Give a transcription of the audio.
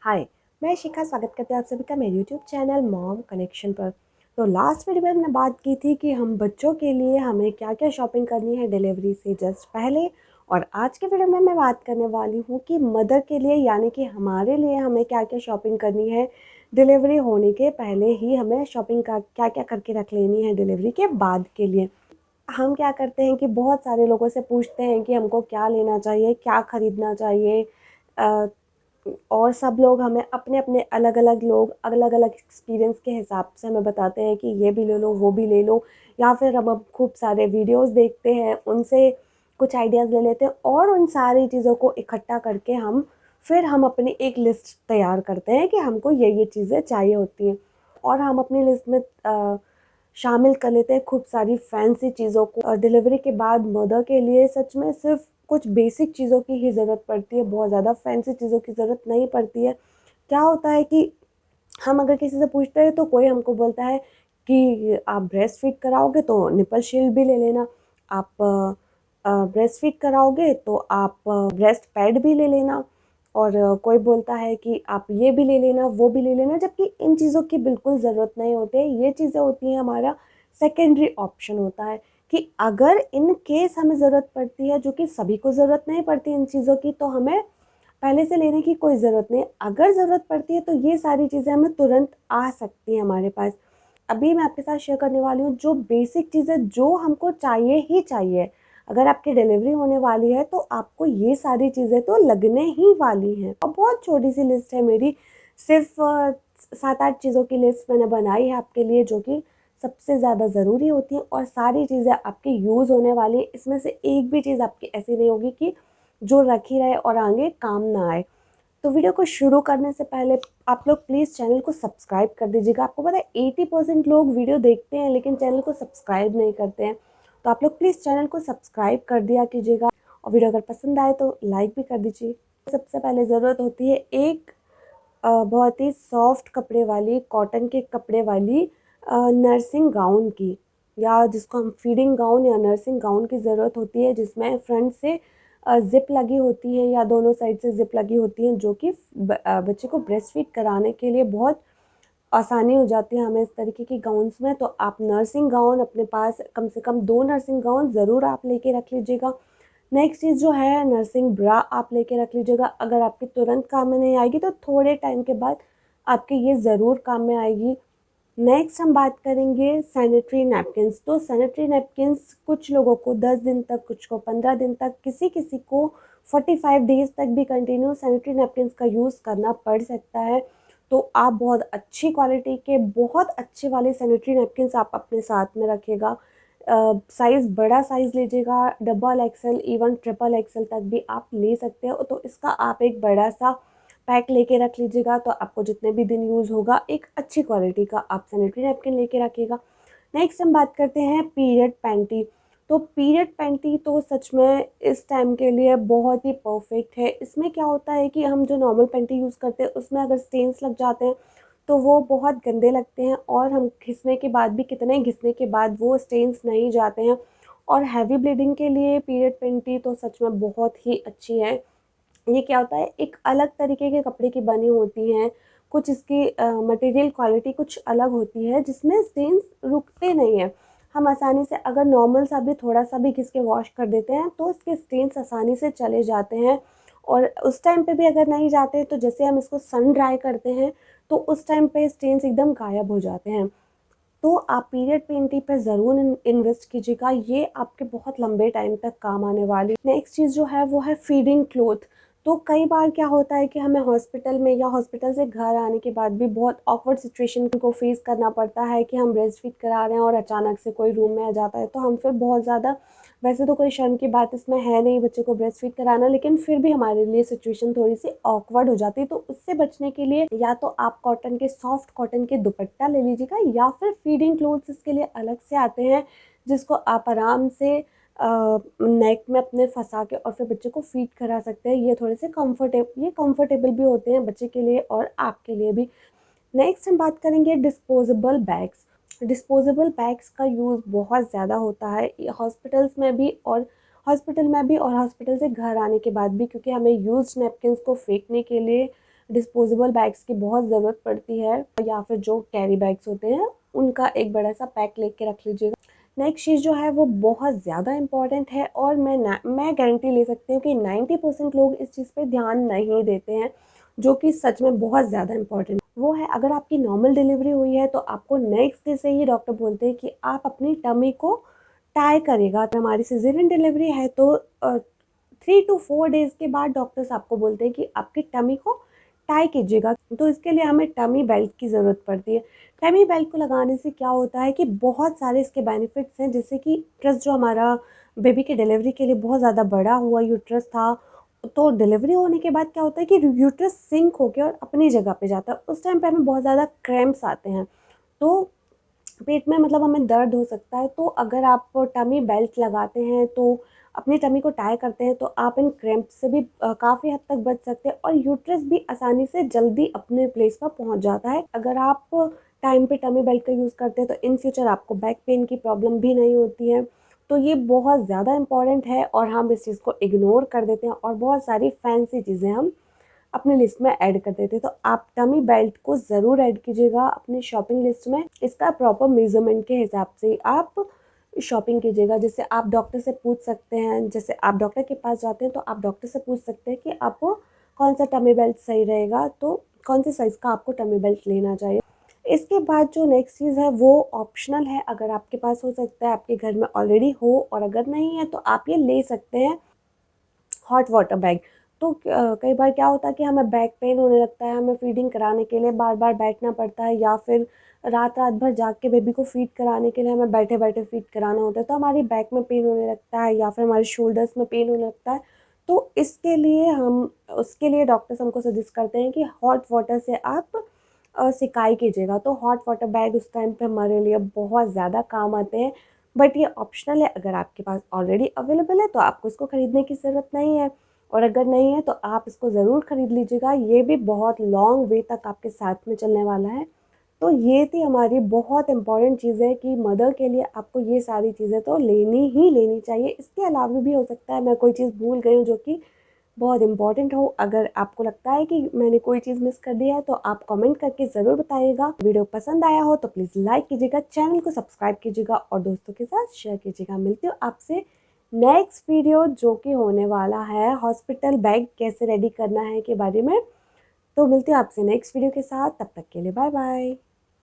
हाय, मैं शिखा स्वागत करती हूँ आप सभी का मेरे यूट्यूब चैनल मॉम कनेक्शन पर। तो लास्ट वीडियो में हमने बात की थी कि हम बच्चों के लिए हमें क्या क्या शॉपिंग करनी है डिलीवरी से जस्ट पहले। और आज के वीडियो में मैं बात करने वाली हूँ कि मदर के लिए यानी कि हमारे लिए हमें क्या क्या शॉपिंग करनी है डिलीवरी होने के पहले ही। हमें शॉपिंग का क्या क्या करके रख लेनी है डिलीवरी के बाद के लिए। हम क्या करते हैं कि बहुत सारे लोगों से पूछते हैं कि हमको क्या लेना चाहिए, क्या ख़रीदना चाहिए। और सब लोग हमें अपने अपने अलग अलग लोग अलग अलग एक्सपीरियंस के हिसाब से हमें बताते हैं कि ये भी ले लो वो भी ले लो, या फिर हम अब खूब सारे वीडियोस देखते हैं, उनसे कुछ आइडियाज़ ले लेते हैं और उन सारी चीज़ों को इकट्ठा करके हम अपनी एक लिस्ट तैयार करते हैं कि हमको ये चीज़ें चाहिए होती हैं। और हम अपनी लिस्ट में शामिल कर लेते हैं खूब सारी फैंसी चीज़ों को। और डिलीवरी के बाद मदर के लिए सच में सिर्फ कुछ बेसिक चीज़ों की ही ज़रूरत पड़ती है, बहुत ज़्यादा फैंसी चीज़ों की ज़रूरत नहीं पड़ती है। क्या होता है कि हम अगर किसी से पूछते हैं तो कोई हमको बोलता है कि आप ब्रेस्ट फीड कराओगे तो निपल शील्ड भी ले लेना, आप ब्रेस्ट फीड कराओगे तो आप ब्रेस्ट पैड भी ले लेना, और कोई बोलता है कि आप ये भी ले लेना वो भी ले लेना, जबकि इन चीज़ों की बिल्कुल ज़रूरत नहीं होती है। ये चीज़ें होती हैं हमारा सेकेंडरी ऑप्शन होता है कि अगर इन केस हमें ज़रूरत पड़ती है, जो कि सभी को ज़रूरत नहीं पड़ती इन चीज़ों की, तो हमें पहले से लेने की कोई ज़रूरत नहीं। अगर ज़रूरत पड़ती है तो ये सारी चीज़ें हमें तुरंत आ सकती हैं हमारे पास। अभी मैं आपके साथ शेयर करने वाली हूँ जो बेसिक चीज़ें जो हमको चाहिए ही चाहिए। अगर आपकी डिलीवरी होने वाली है तो आपको ये सारी चीज़ें तो लगने ही वाली हैं। और बहुत छोटी सी लिस्ट है मेरी, सिर्फ 7-8 चीज़ों की लिस्ट मैंने बनाई है आपके लिए, जो कि सबसे ज़्यादा ज़रूरी होती हैं और सारी चीज़ें आपकी यूज़ होने वाली हैं। इसमें से एक भी चीज़ आपकी ऐसी नहीं होगी कि जो रखी रहे और आगे काम ना आए। तो वीडियो को शुरू करने से पहले आप लोग प्लीज़ चैनल को सब्सक्राइब कर दीजिएगा। आपको पता है 80% लोग वीडियो देखते हैं लेकिन चैनल को सब्सक्राइब नहीं करते हैं। तो आप लोग प्लीज़ चैनल को सब्सक्राइब कर दिया कीजिएगा और वीडियो अगर पसंद आए तो लाइक भी कर दीजिए। सबसे पहले ज़रूरत होती है एक बहुत ही सॉफ्ट कपड़े वाली, कॉटन के कपड़े वाली नर्सिंग गाउन की, या जिसको हम फीडिंग गाउन या नर्सिंग गाउन की ज़रूरत होती है, जिसमें फ्रंट से ज़िप लगी होती है या दोनों साइड से ज़िप लगी होती हैं, जो कि बच्चे को ब्रेस्ट फीड कराने के लिए बहुत आसानी हो जाती है हमें इस तरीके की गाउन्स में। तो आप नर्सिंग गाउन अपने पास कम से कम 2 नर्सिंग गाउन ज़रूर आप लेके रख लीजिएगा। नेक्स्ट चीज़ जो है नर्सिंग ब्रा आप लेके रख लीजिएगा। अगर आपके तुरंत काम में नहीं आएगी तो थोड़े टाइम के बाद आपके ये ज़रूर काम में आएगी। नेक्स्ट हम बात करेंगे सैनिटरी नैपकिन्स। तो सैनिटरी नैपकिन्स कुछ लोगों को 10 दिन तक, कुछ को 15 दिन तक, किसी-किसी को 45 डेज़ तक भी कंटिन्यू सैनिटरी नैपकिन्स का यूज़ करना पड़ सकता है। तो आप बहुत अच्छी क्वालिटी के, बहुत अच्छे वाले सैनिटरी नैपकिन्स आप अपने साथ में रखिएगा। साइज़ बड़ा साइज़ लीजिएगा, double XL even triple XL तक भी आप ले सकते हो। तो इसका आप एक बड़ा-सा पैक लेके रख लीजिएगा, तो आपको जितने भी दिन यूज़ होगा एक अच्छी क्वालिटी का आप सैनिटरी नैपकिन लेके रखिएगा। नेक्स्ट हम बात करते हैं पीरियड पैंटी। तो पीरियड पैंटी तो सच में इस टाइम के लिए बहुत ही परफेक्ट है। इसमें क्या होता है कि हम जो नॉर्मल पैंटी यूज़ करते हैं उसमें अगर स्टेन्स लग जाते हैं तो वो बहुत गंदे लगते हैं, और हम घिसने के बाद भी, कितने घिसने के बाद वो स्टेन्स नहीं जाते हैं। और हैवी ब्लीडिंग के लिए पीरियड पैंटी तो सच में बहुत ही अच्छी है। ये क्या होता है, एक अलग तरीके के कपड़े की बनी होती हैं, कुछ इसकी मटेरियल क्वालिटी कुछ अलग होती है, जिसमें स्टेन्स रुकते नहीं हैं। हम आसानी से अगर नॉर्मल सा भी थोड़ा सा भी घिस के वॉश कर देते हैं तो इसके स्टेन्स आसानी से चले जाते हैं। और उस टाइम पे भी अगर नहीं जाते तो जैसे हम इसको सन ड्राई करते हैं तो उस टाइम पे स्टेन्स एकदम गायब हो जाते हैं। तो आप पीरियड पेंटी पे ज़रूर इन्वेस्ट कीजिएगा, ये आपके बहुत लंबे टाइम तक काम आने वाली। नेक्स्ट चीज़ जो है वो है फीडिंग क्लॉथ। तो कई बार क्या होता है कि हमें हॉस्पिटल में या हॉस्पिटल से घर आने के बाद भी बहुत ऑकवर्ड सिचुएशन को फेस करना पड़ता है कि हम ब्रेस्ट फीड करा रहे हैं और अचानक से कोई रूम में आ जाता है, तो हम फिर बहुत ज़्यादा, वैसे तो कोई शर्म की बात इसमें है नहीं बच्चे को ब्रेस्ट फीड कराना, लेकिन फिर भी हमारे लिए सिचुएशन थोड़ी सी ऑकवर्ड हो जाती है। तो उससे बचने के लिए या तो आप कॉटन के, सॉफ्ट कॉटन के दुपट्टा ले लीजिएगा, या फिर फीडिंग क्लोथ्स इसके लिए अलग से आते हैं, जिसको आप आराम से नेक में अपने फंसा के और फिर बच्चे को फीड करा सकते हैं। ये थोड़े से कंफर्टेबल भी होते हैं बच्चे के लिए और आपके लिए भी। नेक्स्ट हम बात करेंगे डिस्पोजेबल बैग्स। डिस्पोजेबल बैग्स का यूज़ बहुत ज़्यादा होता है हॉस्पिटल्स में भी, और हॉस्पिटल से घर आने के बाद भी, क्योंकि हमें यूज्ड नैपकिन्स को फेंकने के लिए डिस्पोजेबल बैग्स की बहुत ज़रूरत पड़ती है, या फिर जो कैरी बैग्स होते हैं उनका एक बड़ा सा पैक लेके रख लीजिएगा। नेक्स्ट चीज़ जो है वो बहुत ज़्यादा इम्पॉर्टेंट है, और मैं गारंटी ले सकती हूँ कि 90% लोग इस चीज़ पे ध्यान नहीं देते हैं, जो कि सच में बहुत ज़्यादा इम्पॉर्टेंट वो है। अगर आपकी नॉर्मल डिलीवरी हुई है तो आपको नेक्स्ट डे से ही डॉक्टर बोलते हैं कि आप अपनी टमी को टाई करेगा। तो हमारी सिजेरियन डिलीवरी है तो 3 to 4 डेज़ के बाद डॉक्टर्स आपको बोलते हैं कि आपकी टमी को टाई कीजिएगा। तो इसके लिए हमें टमी बेल्ट की ज़रूरत पड़ती है। टमी बेल्ट को लगाने से क्या होता है कि बहुत सारे इसके बेनिफिट्स हैं, जैसे कि यूट्रस जो हमारा बेबी के डिलीवरी के लिए बहुत ज़्यादा बड़ा हुआ यूट्रस था, तो डिलीवरी होने के बाद क्या होता है कि यूट्रस सिंक होके और अपनी जगह पे जाता है। उस टाइम पे हमें बहुत ज़्यादा क्रैम्प्स आते हैं, तो पेट में मतलब हमें दर्द हो सकता है। तो अगर आप टमी बेल्ट लगाते हैं, तो अपनी टमी को टाई करते हैं, तो आप इन क्रैम्प से भी काफ़ी हद तक बच सकते हैं, और यूट्रस भी आसानी से जल्दी अपने प्लेस पर पहुंच जाता है। अगर आप टाइम पे टमी बेल्ट का यूज़ करते हैं तो इन फ्यूचर आपको बैक पेन की प्रॉब्लम भी नहीं होती है। तो ये बहुत ज़्यादा इम्पॉर्टेंट है, और हम इस चीज़ को इग्नोर कर देते हैं और बहुत सारी फैंसी चीज़ें हम अपनी लिस्ट में ऐड कर देते हैं। तो आप टमी बेल्ट को ज़रूर ऐड कीजिएगा अपनी शॉपिंग लिस्ट में। इसका प्रॉपर मेज़रमेंट के हिसाब से आप शॉपिंग कीजिएगा। जैसे आप डॉक्टर से पूछ सकते हैं, जैसे आप डॉक्टर के पास जाते हैं तो आप डॉक्टर से पूछ सकते हैं कि आपको कौन सा टमी बेल्ट सही रहेगा, तो कौन से साइज़ का आपको टमी बेल्ट लेना चाहिए। इसके बाद जो नेक्स्ट चीज़ है वो ऑप्शनल है, अगर आपके पास हो सकता है आपके घर में ऑलरेडी हो, और अगर नहीं है तो आप ये ले सकते हैं, हॉट वाटर बैग। तो कई बार क्या होता है कि हमें बैक पेन होने लगता है, हमें फीडिंग कराने के लिए बार-बार बैठना पड़ता है, या फिर रात-रात भर जाग के बेबी को फीड कराने के लिए हमें बैठे-बैठे फीड कराना होता है, तो हमारी बैक में पेन होने लगता है, या फिर हमारे शोल्डर्स में पेन होने लगता है। तो इसके लिए उसके लिए डॉक्टर्स हमको सजेस्ट करते हैं कि हॉट वाटर से आप सिकाई कीजिएगा। तो हॉट वाटर बैग उस टाइम पे हमारे लिए बहुत ज़्यादा काम आते हैं, बट ये ऑप्शनल है। अगर आपके पास ऑलरेडी अवेलेबल है तो आपको इसको खरीदने की ज़रूरत नहीं है, और अगर नहीं है तो आप इसको ज़रूर खरीद लीजिएगा। ये भी बहुत लॉन्ग वे तक आपके साथ में चलने वाला है। तो ये थी हमारी बहुत इम्पॉर्टेंट चीज़ें कि मदर के लिए आपको ये सारी चीज़ें तो लेनी ही लेनी चाहिए। इसके अलावा भी हो सकता है मैं कोई चीज़ भूल गई हूँ जो कि बहुत इम्पॉर्टेंट हो। अगर आपको लगता है कि मैंने कोई चीज़ मिस कर दी है तो आप कमेंट करके ज़रूर बताइएगा। वीडियो पसंद आया हो तो प्लीज़ लाइक कीजिएगा, चैनल को सब्सक्राइब कीजिएगा और दोस्तों के साथ शेयर कीजिएगा। मिलती हूँ आपसे नेक्स्ट वीडियो, जो कि होने वाला है हॉस्पिटल बैग कैसे रेडी करना है के बारे में। तो मिलती हूँ आपसे नेक्स्ट वीडियो के साथ, तब तक के लिए बाय बाय।